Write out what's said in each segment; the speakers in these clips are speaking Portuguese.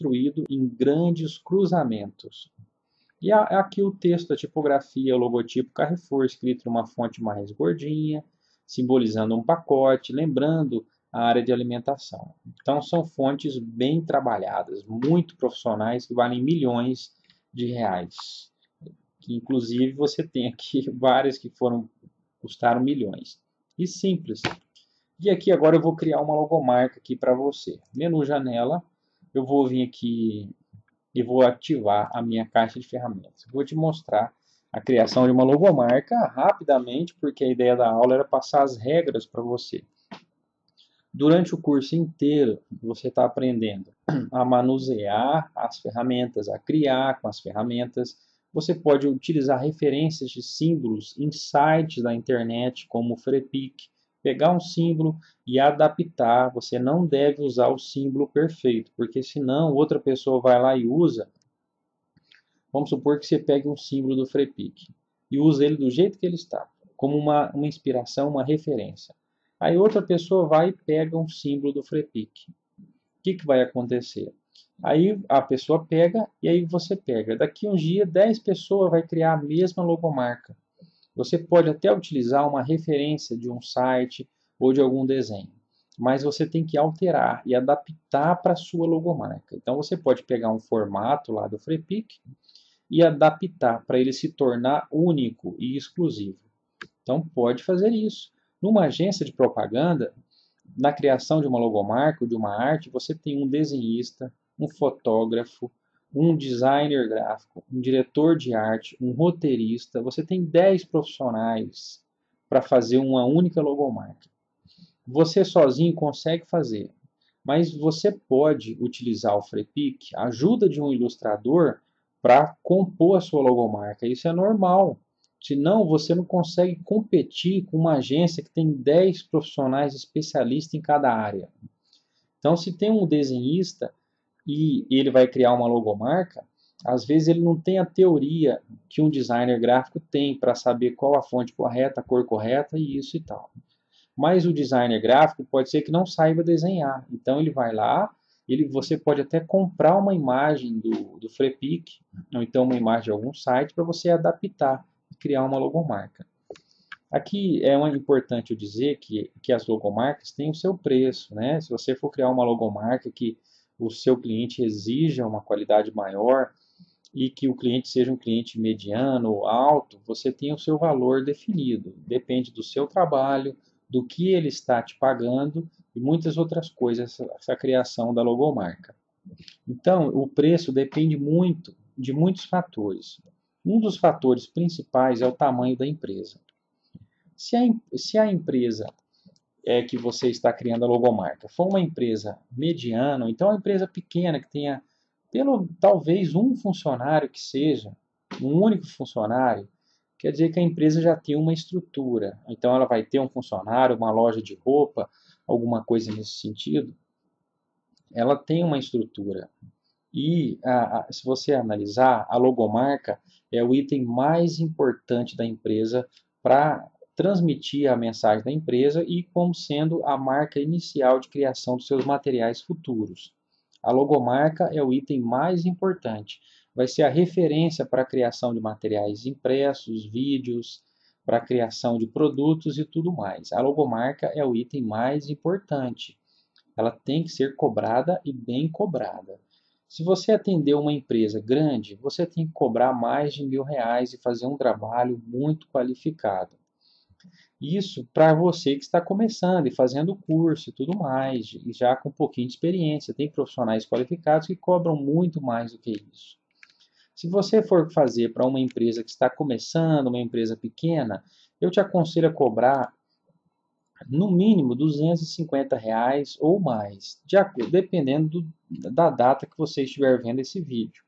construído em grandes cruzamentos. E aqui o texto, a tipografia, o logotipo Carrefour, escrito numa fonte mais gordinha, simbolizando um pacote, lembrando a área de alimentação. Então são fontes bem trabalhadas, muito profissionais, que valem milhões de reais. Que inclusive você tem aqui várias que custaram milhões. E simples. E aqui agora eu vou criar uma logomarca aqui para você. Menu janela, eu vou vir aqui e vou ativar a minha caixa de ferramentas. Vou te mostrar a criação de uma logomarca rapidamente, porque a ideia da aula era passar as regras para você. Durante o curso inteiro, você está aprendendo a manusear as ferramentas, a criar com as ferramentas. Você pode utilizar referências de símbolos em sites da internet, como o Freepik, pegar um símbolo e adaptar. Você não deve usar o símbolo perfeito, porque senão outra pessoa vai lá e usa. Vamos supor que você pegue um símbolo do Freepik e use ele do jeito que ele está, como uma inspiração, uma referência. Aí outra pessoa vai e pega um símbolo do Freepik. O que vai acontecer? Aí a pessoa pega e aí você pega. Daqui uns dias, 10 pessoas vai criar a mesma logomarca. Você pode até utilizar uma referência de um site ou de algum desenho, mas você tem que alterar e adaptar para a sua logomarca. Então você pode pegar um formato lá do Freepik e adaptar para ele se tornar único e exclusivo. Então pode fazer isso. Numa agência de propaganda, na criação de uma logomarca ou de uma arte, você tem um desenhista, um fotógrafo, um designer gráfico, um diretor de arte, um roteirista. Você tem 10 profissionais para fazer uma única logomarca. Você sozinho consegue fazer, mas você pode utilizar o Freepik, a ajuda de um ilustrador, para compor a sua logomarca. Isso é normal. Senão, você não consegue competir com uma agência que tem 10 profissionais especialistas em cada área. Então, se tem um desenhista e ele vai criar uma logomarca, às vezes ele não tem a teoria que um designer gráfico tem para saber qual a fonte correta, a cor correta e isso e tal. Mas o designer gráfico pode ser que não saiba desenhar. Então, ele vai lá, você pode até comprar uma imagem do Freepik, ou então uma imagem de algum site para você adaptar criar uma logomarca. Aqui é importante eu dizer que as logomarcas têm o seu preço, né? Se você for criar uma logomarca que o seu cliente exija uma qualidade maior e que o cliente seja um cliente mediano ou alto, você tem o seu valor definido. Depende do seu trabalho, do que ele está te pagando e muitas outras coisas, essa criação da logomarca. Então, o preço depende muito de muitos fatores. Um dos fatores principais é o tamanho da empresa. Se a empresa que você está criando a logomarca for uma empresa mediana, então uma empresa pequena que tenha talvez um funcionário que seja, um único funcionário, quer dizer que a empresa já tem uma estrutura. Então ela vai ter um funcionário, uma loja de roupa, alguma coisa nesse sentido. Ela tem uma estrutura. E se você analisar, a logomarca é o item mais importante da empresa para transmitir a mensagem da empresa e como sendo a marca inicial de criação dos seus materiais futuros. A logomarca é o item mais importante. Vai ser a referência para a criação de materiais impressos, vídeos, para a criação de produtos e tudo mais. A logomarca é o item mais importante. Ela tem que ser cobrada e bem cobrada. Se você atender uma empresa grande, você tem que cobrar mais de R$ 1.000 e fazer um trabalho muito qualificado. Isso para você que está começando e fazendo curso e tudo mais, e já com um pouquinho de experiência. Tem profissionais qualificados que cobram muito mais do que isso. Se você for fazer para uma empresa que está começando, uma empresa pequena, eu te aconselho a cobrar no mínimo R$ 250 ou mais, dependendo da data que você estiver vendo esse vídeo.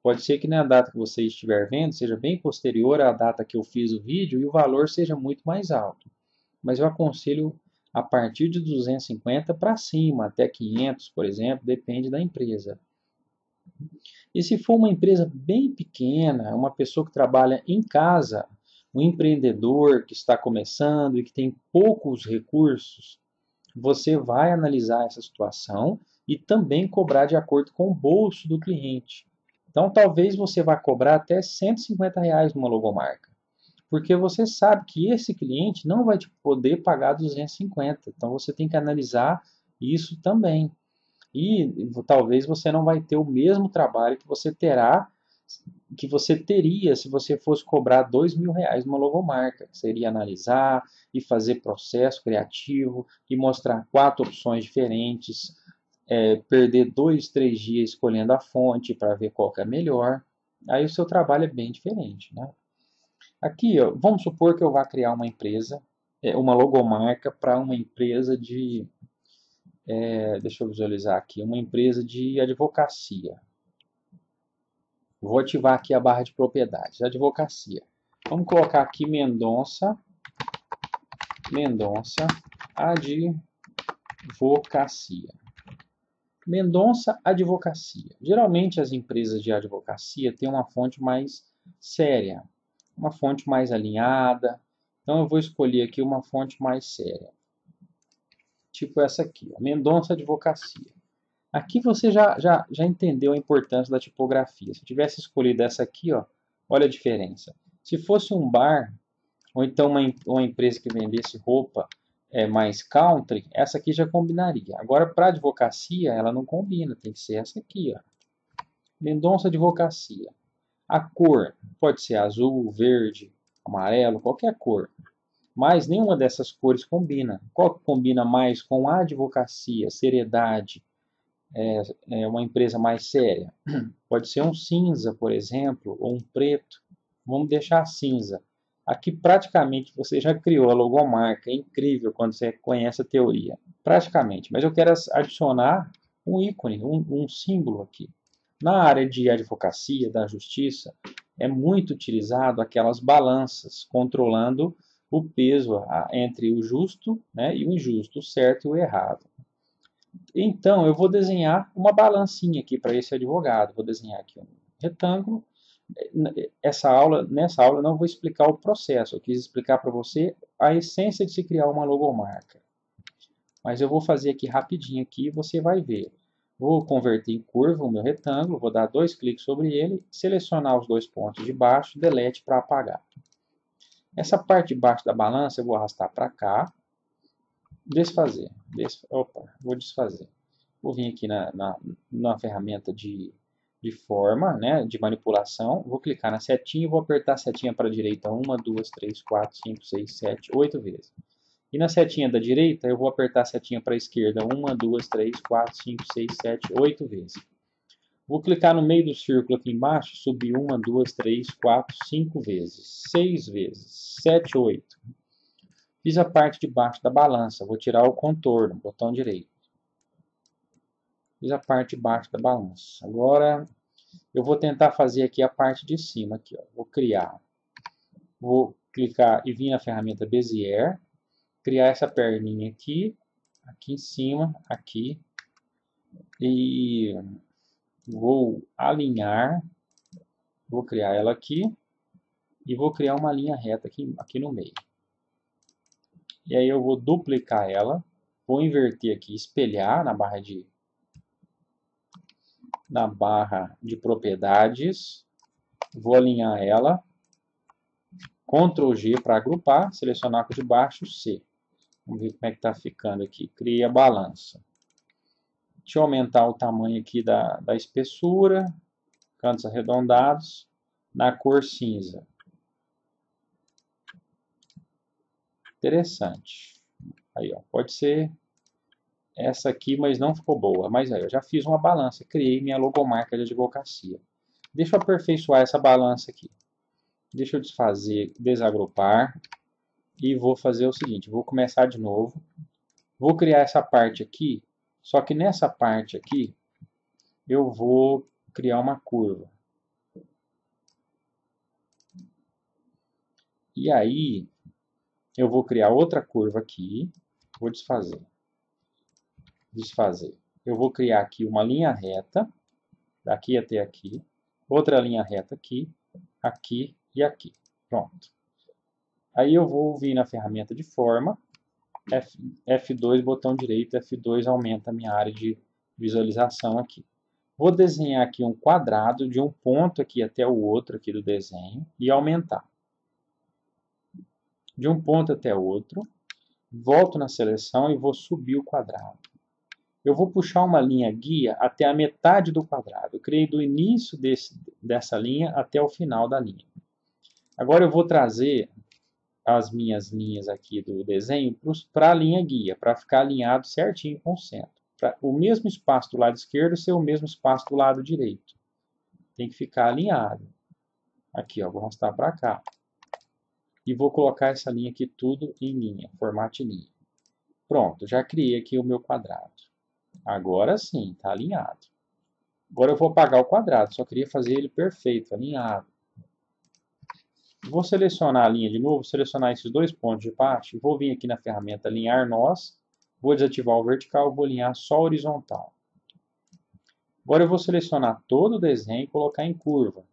Pode ser que na data que você estiver vendo seja bem posterior à data que eu fiz o vídeo e o valor seja muito mais alto. Mas eu aconselho a partir de 250 para cima, até 500, por exemplo, depende da empresa. E se for uma empresa bem pequena, uma pessoa que trabalha em casa, um empreendedor que está começando e que tem poucos recursos, você vai analisar essa situação e também cobrar de acordo com o bolso do cliente. Então, talvez você vá cobrar até R$ 150 numa logomarca, porque você sabe que esse cliente não vai te poder pagar 250. Então, você tem que analisar isso também. E talvez você não vai ter o mesmo trabalho que você teria se você fosse cobrar R$ 2.000 numa logomarca. Seria analisar e fazer processo criativo e mostrar 4 opções diferentes, perder 2, 3 dias escolhendo a fonte para ver qual que é melhor. Aí o seu trabalho é bem diferente, né? Aqui, ó, vamos supor que eu vá criar uma empresa, uma logomarca para uma empresa deixa eu visualizar aqui, uma empresa de advocacia. Vou ativar aqui a barra de propriedades, advocacia. Vamos colocar aqui Mendonça Advocacia. Mendonça Advocacia. Geralmente as empresas de advocacia têm uma fonte mais séria, uma fonte mais alinhada. Então eu vou escolher aqui uma fonte mais séria. Tipo essa aqui, ó, Mendonça Advocacia. Aqui você já entendeu a importância da tipografia. Se eu tivesse escolhido essa aqui, ó, olha a diferença. Se fosse um bar, ou então uma empresa que vendesse roupa mais country, essa aqui já combinaria. Agora, para advocacia, ela não combina, tem que ser essa aqui, ó. Mendonça Advocacia. A cor pode ser azul, verde, amarelo, qualquer cor. Mas nenhuma dessas cores combina. Qual que combina mais com a advocacia, seriedade, uma empresa mais séria? Pode ser um cinza, por exemplo, ou um preto. Vamos deixar cinza. Aqui praticamente você já criou a logomarca. É incrível quando você conhece a teoria. Praticamente. Mas eu quero adicionar um ícone, um símbolo aqui. Na área de advocacia, da justiça, é muito utilizado aquelas balanças, controlando o peso entre o justo, né, e o injusto, o certo e o errado. Então, eu vou desenhar uma balancinha aqui para esse advogado. Vou desenhar aqui um retângulo. Nessa aula eu não vou explicar o processo. Eu quis explicar para você a essência de se criar uma logomarca. Mas eu vou fazer aqui rapidinho aqui e você vai ver. Vou converter em curva o meu retângulo, vou dar 2 cliques sobre ele, selecionar os 2 pontos de baixo, delete para apagar. Essa parte de baixo da balança eu vou arrastar para cá, desfazer. Vou desfazer. Vou vir aqui na ferramenta de forma, né, de manipulação. Vou clicar na setinha e vou apertar a setinha para a direita 1, 2, 3, 4, 5, 6, 7, 8 vezes. E na setinha da direita eu vou apertar a setinha para a esquerda 1, 2, 3, 4, 5, 6, 7, 8 vezes. Vou clicar no meio do círculo aqui embaixo, subir 1, 2, 3, 4, 5 vezes, 6 vezes, 7, 8. Fiz a parte de baixo da balança, vou tirar o contorno, botão direito. Fiz a parte de baixo da balança. Agora eu vou tentar fazer aqui a parte de cima. Aqui, ó. Vou clicar e vir na ferramenta Bezier, criar essa perninha aqui em cima, aqui. E vou alinhar, vou criar ela aqui e vou criar uma linha reta aqui no meio. E aí eu vou duplicar ela, vou inverter aqui, espelhar na barra de propriedades, vou alinhar ela, Ctrl G para agrupar, selecionar com de baixo, C. Vamos ver como é que está ficando aqui. Criei a balança. Deixa eu aumentar o tamanho aqui da espessura, cantos arredondados, na cor cinza. Interessante. Aí, ó, pode ser essa aqui, mas não ficou boa. Mas aí, eu já fiz uma balança, criei minha logomarca de advocacia. Deixa eu aperfeiçoar essa balança aqui. Deixa eu desfazer, desagrupar. E vou fazer o seguinte, vou começar de novo. Vou criar essa parte aqui, só que nessa parte aqui, eu vou criar uma curva. E aí, eu vou criar outra curva aqui, vou desfazer. Eu vou criar aqui uma linha reta, daqui até aqui, outra linha reta aqui, aqui e aqui. Pronto. Aí eu vou vir na ferramenta de forma, F2, botão direito, F2 aumenta a minha área de visualização aqui. Vou desenhar aqui um quadrado de um ponto aqui até o outro aqui do desenho e aumentar. De um ponto até o outro, volto na seleção e vou subir o quadrado. Eu vou puxar uma linha guia até a metade do quadrado. Eu criei do início dessa linha até o final da linha. Agora eu vou trazer as minhas linhas aqui do desenho para a linha guia, para ficar alinhado certinho com o centro. Pra o mesmo espaço do lado esquerdo ser o mesmo espaço do lado direito. Tem que ficar alinhado. Aqui, ó, vou arrastar para cá. E vou colocar essa linha aqui tudo em linha, formato de linha. Pronto, já criei aqui o meu quadrado. Agora sim, está alinhado. Agora eu vou apagar o quadrado, só queria fazer ele perfeito, alinhado. Vou selecionar a linha de novo, selecionar esses dois pontos de baixo, vou vir aqui na ferramenta alinhar nós, vou desativar o vertical, vou alinhar só o horizontal. Agora eu vou selecionar todo o desenho e colocar em curva.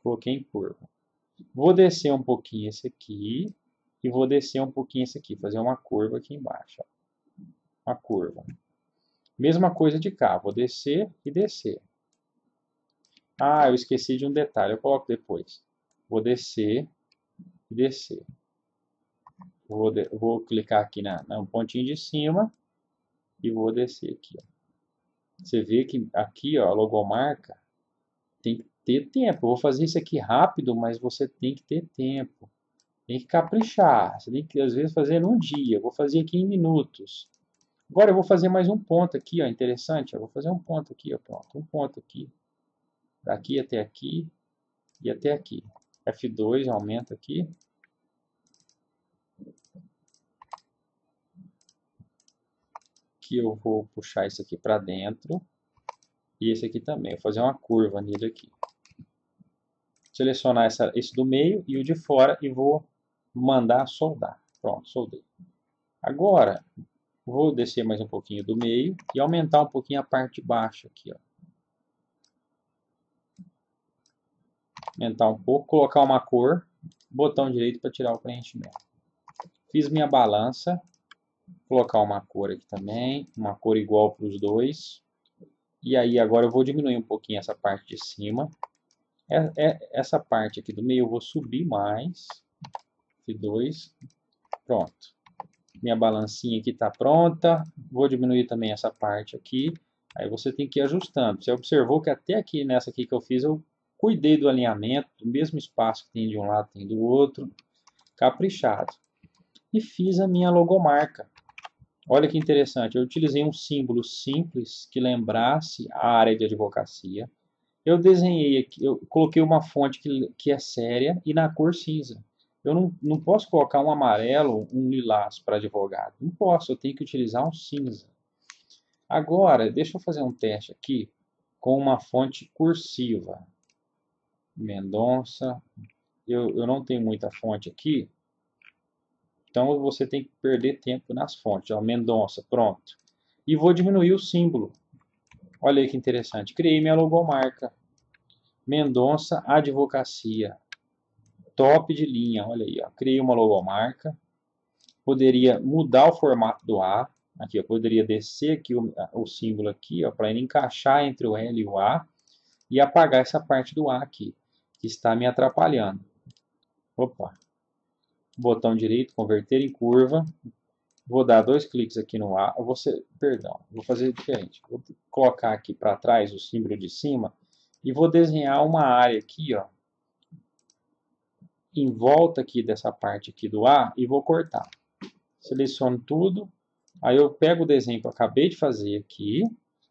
Coloquei em curva. Vou descer um pouquinho esse aqui e vou descer um pouquinho esse aqui, fazer uma curva aqui embaixo. Ó. Uma curva. Mesma coisa de cá, vou descer e descer. Ah, eu esqueci de um detalhe, eu coloco depois. Vou descer e descer. Vou clicar aqui no pontinho de cima e vou descer aqui. Ó. Você vê que aqui, ó, a logomarca tem que ter tempo. Eu vou fazer isso aqui rápido, mas você tem que ter tempo. Tem que caprichar. Você tem que, às vezes, fazer num dia. Eu vou fazer aqui em minutos. Agora eu vou fazer mais um ponto aqui, ó, interessante. Eu vou fazer um ponto aqui, ó, pronto. Um ponto aqui. Daqui até aqui e até aqui. F2, aumenta aqui. Aqui eu vou puxar isso aqui para dentro. E esse aqui também. Vou fazer uma curva nele aqui. Selecionar esse do meio e o de fora e vou mandar soldar. Pronto, soldei. Agora, vou descer mais um pouquinho do meio e aumentar um pouquinho a parte de baixo aqui, ó. Aumentar um pouco, colocar uma cor, botão direito para tirar o preenchimento. Fiz minha balança, colocar uma cor aqui também, uma cor igual para os dois. E aí agora eu vou diminuir um pouquinho essa parte de cima. Essa parte aqui do meio eu vou subir mais. F2, pronto. Minha balancinha aqui está pronta. Vou diminuir também essa parte aqui. Aí você tem que ir ajustando. Você observou que até aqui nessa aqui que eu fiz, eu cuidei do alinhamento, do mesmo espaço que tem de um lado, tem do outro. Caprichado. E fiz a minha logomarca. Olha que interessante, eu utilizei um símbolo simples que lembrasse a área de advocacia. Eu desenhei aqui, eu coloquei uma fonte que é séria e na cor cinza. Eu não posso colocar um amarelo, um lilás para advogado. Não posso, eu tenho que utilizar um cinza. Agora, deixa eu fazer um teste aqui com uma fonte cursiva. Mendonça. Eu não tenho muita fonte aqui. Então, você tem que perder tempo nas fontes. Ó, Mendonça, pronto. E vou diminuir o símbolo. Olha aí que interessante. Criei minha logomarca. Mendonça Advocacia. Top de linha. Olha aí. Ó. Criei uma logomarca. Poderia mudar o formato do A. Aqui, eu poderia descer aqui o símbolo aqui, para ele encaixar entre o L e o A. E apagar essa parte do A aqui, que está me atrapalhando. Opa. Botão direito, converter em curva. Vou dar 2 cliques aqui no A. Vou fazer diferente. Vou colocar aqui para trás o símbolo de cima e vou desenhar uma área aqui, ó, em volta aqui dessa parte aqui do A e vou cortar. Seleciono tudo. Aí eu pego o desenho que eu acabei de fazer aqui,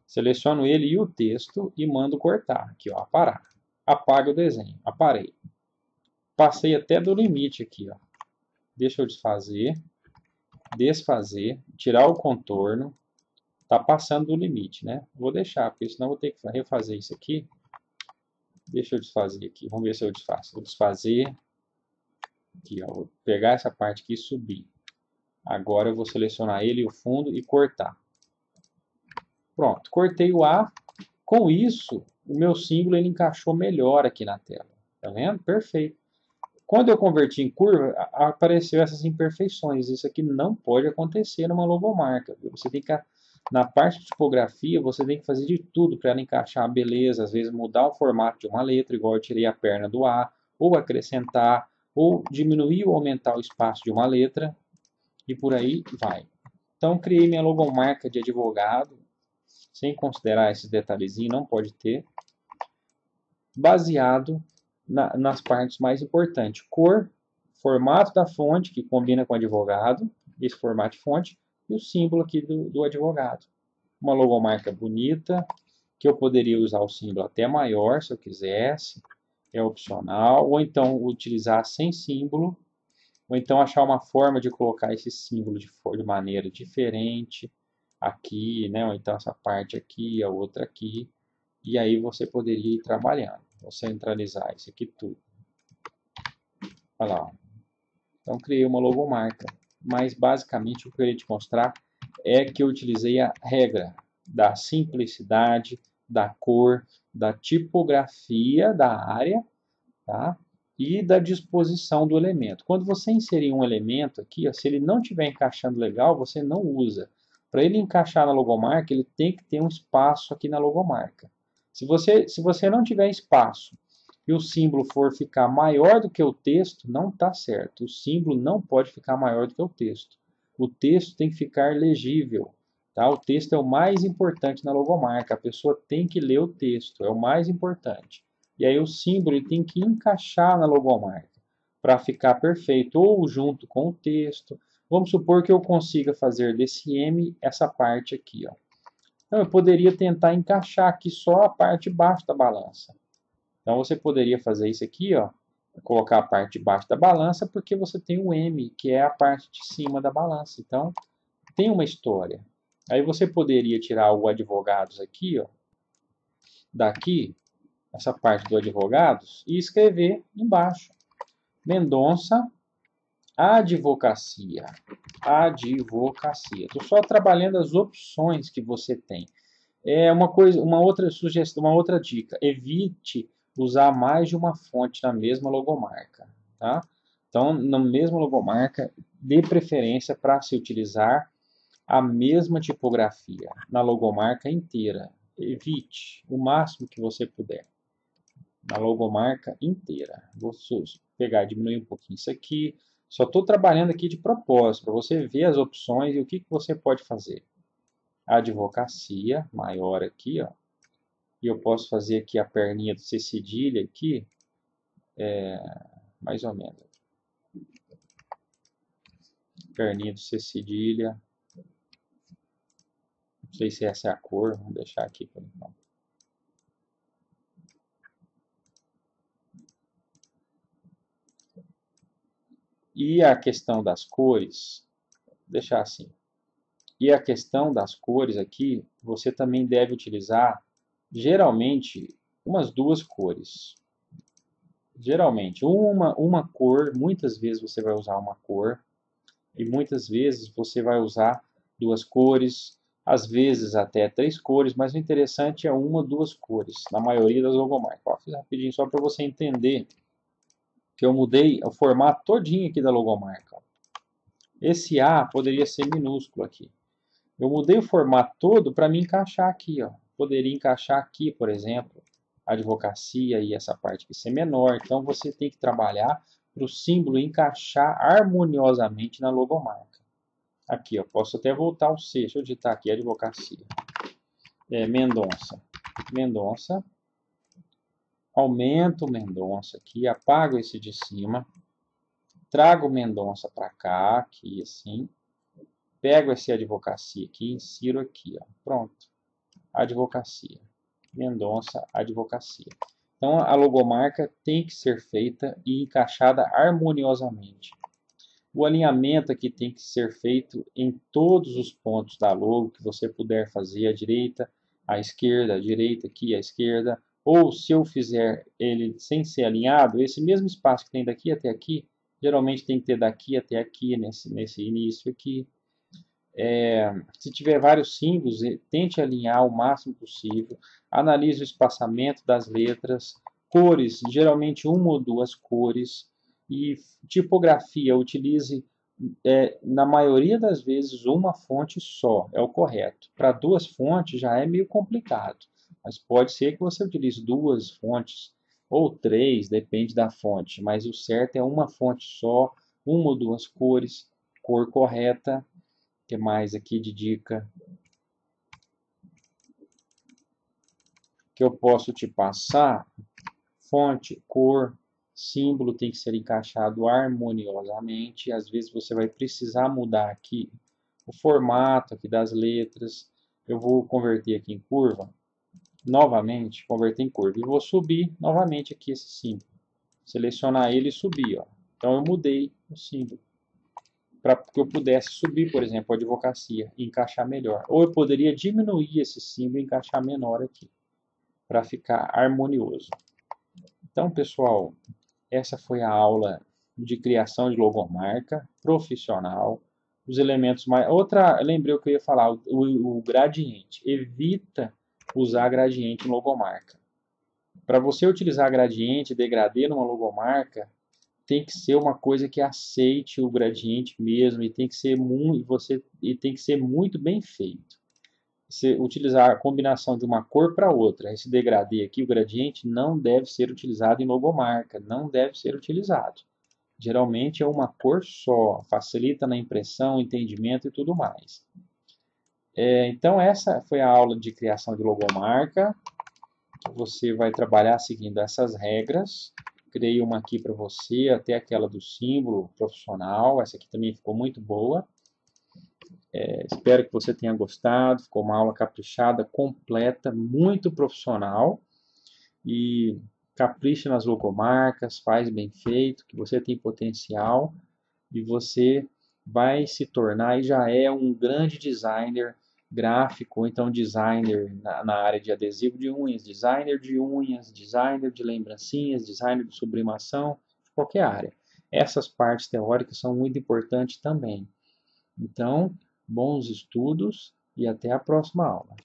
seleciono ele e o texto e mando cortar. Aqui, ó, aparar. Apago o desenho. Aparei. Passei até do limite aqui, ó. Deixa eu desfazer, tirar o contorno. Tá passando do limite, né? Vou deixar, porque senão vou ter que refazer isso aqui. Deixa eu desfazer aqui. Vamos ver se eu desfaço. Vou desfazer. Aqui, ó. Vou pegar essa parte aqui e subir. Agora eu vou selecionar ele, o fundo, e cortar. Pronto. Cortei o A. Com isso, o meu símbolo ele encaixou melhor aqui na tela. Tá vendo? Perfeito. Quando eu converti em curva, apareceu essas imperfeições. Isso aqui não pode acontecer numa logomarca. Você tem que Na parte de tipografia, você tem que fazer de tudo para ela encaixar, beleza, às vezes mudar o formato de uma letra, igual eu tirei a perna do A, ou acrescentar, ou diminuir ou aumentar o espaço de uma letra, e por aí vai. Então, criei minha logomarca de advogado, sem considerar esses detalhezinhos, não pode ter, baseado nas partes mais importantes. Cor, formato da fonte, que combina com o advogado, esse formato de fonte, e o símbolo aqui do advogado. Uma logomarca bonita, que eu poderia usar o símbolo até maior, se eu quisesse, é opcional, ou então utilizar sem símbolo, ou então achar uma forma de colocar esse símbolo de maneira diferente, aqui, né? Ou então essa parte aqui, a outra aqui, e aí você poderia ir trabalhando. Vou centralizar isso aqui tudo. Olha lá. Então criei uma logomarca, mas basicamente o que eu queria te mostrar é que eu utilizei a regra da simplicidade, da cor, da tipografia da área, tá? E da disposição do elemento. Quando você inserir um elemento aqui, ó, se ele não estiver encaixando legal, você não usa. Para ele encaixar na logomarca, ele tem que ter um espaço aqui na logomarca. Se você não tiver espaço e o símbolo for ficar maior do que o texto, não está certo. O símbolo não pode ficar maior do que o texto. O texto tem que ficar legível. Tá? O texto é o mais importante na logomarca. A pessoa tem que ler o texto, é o mais importante. E aí o símbolo ele tem que encaixar na logomarca para ficar perfeito, ou junto com o texto. Vamos supor que eu consiga fazer desse M essa parte aqui. Ó. Então eu poderia tentar encaixar aqui só a parte de baixo da balança. Então você poderia fazer isso aqui, ó, colocar a parte de baixo da balança, porque você tem o M, que é a parte de cima da balança. Então tem uma história. Aí você poderia tirar o advogados aqui, ó, daqui, essa parte do advogados, e escrever embaixo. Mendonça, advocacia. Advocacia. Estou só trabalhando as opções que você tem. É uma outra sugestão, uma outra dica. Evite usar mais de uma fonte na mesma logomarca, tá? Então, na mesma logomarca, dê preferência para se utilizar a mesma tipografia na logomarca inteira. Evite o máximo que você puder na logomarca inteira. Vou pegar e diminuir um pouquinho isso aqui. Só estou trabalhando aqui de propósito, para você ver as opções e o que você pode fazer. Advocacia, maior aqui, ó. E eu posso fazer aqui a perninha do C cedilha aqui, mais ou menos. Perninha do C cedilha. Não sei se essa é a cor, vamos deixar aqui por enquanto. E a questão das cores, deixar assim. E a questão das cores aqui, você também deve utilizar, geralmente, umas duas cores. Geralmente, uma cor, muitas vezes você vai usar uma cor, e muitas vezes você vai usar duas cores, às vezes até três cores, mas o interessante é uma ou duas cores, na maioria das logomarcas. Ó, fiz rapidinho só para você entender que eu mudei o formato todinho aqui da logomarca. Esse A poderia ser minúsculo aqui. Eu mudei o formato todo para me encaixar aqui. Ó. Poderia encaixar aqui, por exemplo, a advocacia e essa parte aqui ser menor. Então você tem que trabalhar para o símbolo encaixar harmoniosamente na logomarca. Aqui, ó, posso até voltar o C. Deixa eu digitar aqui, advocacia. Mendonça. Mendonça. Aumento o Mendonça aqui, apago esse de cima. Trago o Mendonça para cá, aqui assim. Pego esse advocacia aqui, insiro aqui, ó. Pronto. Advocacia. Mendonça, advocacia. Então a logomarca tem que ser feita e encaixada harmoniosamente. O alinhamento aqui tem que ser feito em todos os pontos da logo que você puder fazer, à direita, à direita aqui, à esquerda. Ou se eu fizer ele sem ser alinhado, esse mesmo espaço que tem daqui até aqui, geralmente tem que ter daqui até aqui, nesse início aqui. Se tiver vários símbolos, tente alinhar o máximo possível. Analise o espaçamento das letras, cores, geralmente uma ou duas cores. E tipografia, utilize na maioria das vezes, uma fonte só é o correto. Para duas fontes já é meio complicado, mas pode ser que você utilize duas fontes ou três, depende da fonte, mas o certo é uma fonte só, uma ou duas cores, cor correta. O que mais aqui de dica que eu posso te passar? Fonte, cor, símbolo tem que ser encaixado harmoniosamente. Às vezes você vai precisar mudar aqui o formato aqui das letras. Eu vou converter aqui em curva, novamente, converter em curva. E vou subir novamente aqui esse símbolo. Selecionar ele e subir. Ó. Então eu mudei o símbolo. Para que eu pudesse subir, por exemplo, a advocacia e encaixar melhor. Ou eu poderia diminuir esse símbolo e encaixar menor aqui, para ficar harmonioso. Então, pessoal, essa foi a aula de criação de logomarca profissional. Os elementos mais... Outra, lembrei o que eu ia falar, o gradiente. Evita usar gradiente em logomarca. Para você utilizar gradiente, degradê numa logomarca, tem que ser uma coisa que aceite o gradiente mesmo e tem que ser muito bem feito. Se utilizar a combinação de uma cor para outra, esse degradê aqui, o gradiente, não deve ser utilizado em logomarca, não deve ser utilizado. Geralmente é uma cor só, facilita na impressão, entendimento e tudo mais. Então essa foi a aula de criação de logomarca. Você vai trabalhar seguindo essas regras. Criei uma aqui para você, até aquela do símbolo profissional. Essa aqui também ficou muito boa. Espero que você tenha gostado. Ficou uma aula caprichada, completa, muito profissional. E capricha nas logomarcas, faz bem feito, que você tem potencial e você vai se tornar e já é um grande designer gráfico, ou então designer na área de adesivo de unhas, designer de lembrancinhas, designer de sublimação, qualquer área. Essas partes teóricas são muito importantes também. Então, bons estudos e até a próxima aula.